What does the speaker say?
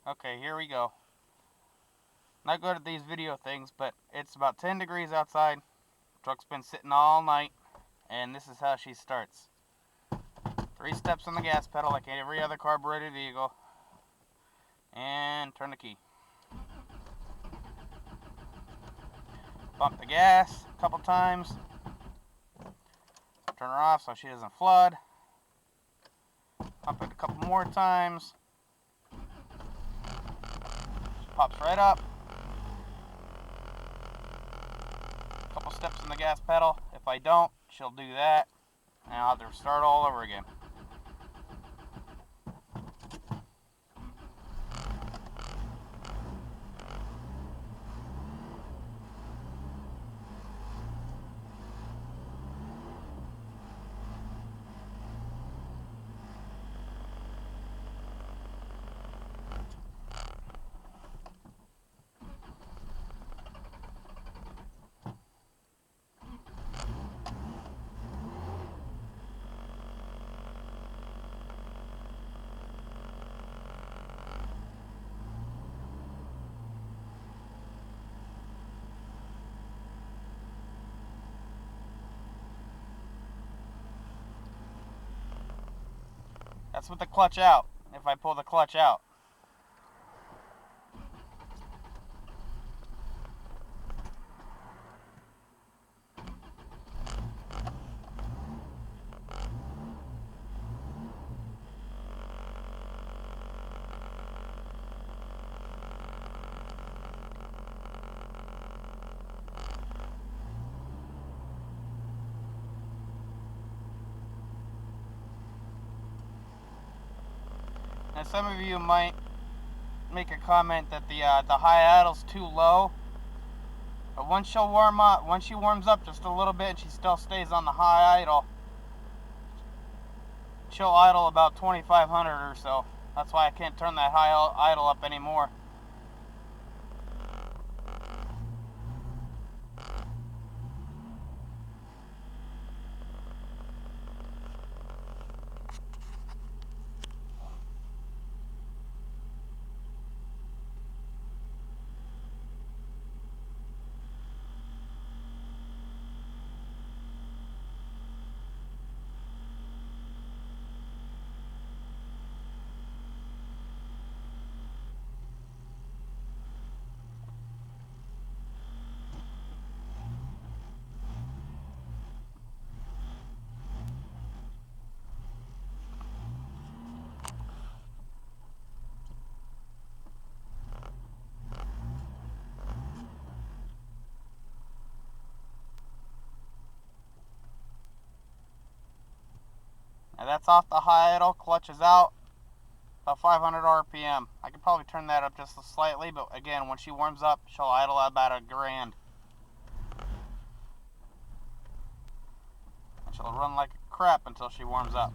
Okay, here we go. Not good at these video things, but it's about 10 degrees outside. Truck's been sitting all night, and this is how she starts. 3 steps on the gas pedal like every other carbureted vehicle, and turn the key. Pump the gas a couple times. Turn her off so she doesn't flood. Pump it a couple more times. She pops right up. A couple steps on the gas pedal. If I don't, she'll do that, and I'll have to start all over again. That's with the clutch out, if I pull the clutch out. Now some of you might make a comment that the high idle's too low. But once she warms up just a little bit and she still stays on the high idle, she'll idle about 2,500 or so. That's why I can't turn that high idle up anymore. Now that's off the high idle, clutch is out, about 500 RPM. I could probably turn that up just slightly, but again, when she warms up, she'll idle at about 1,000. And she'll run like crap until she warms up.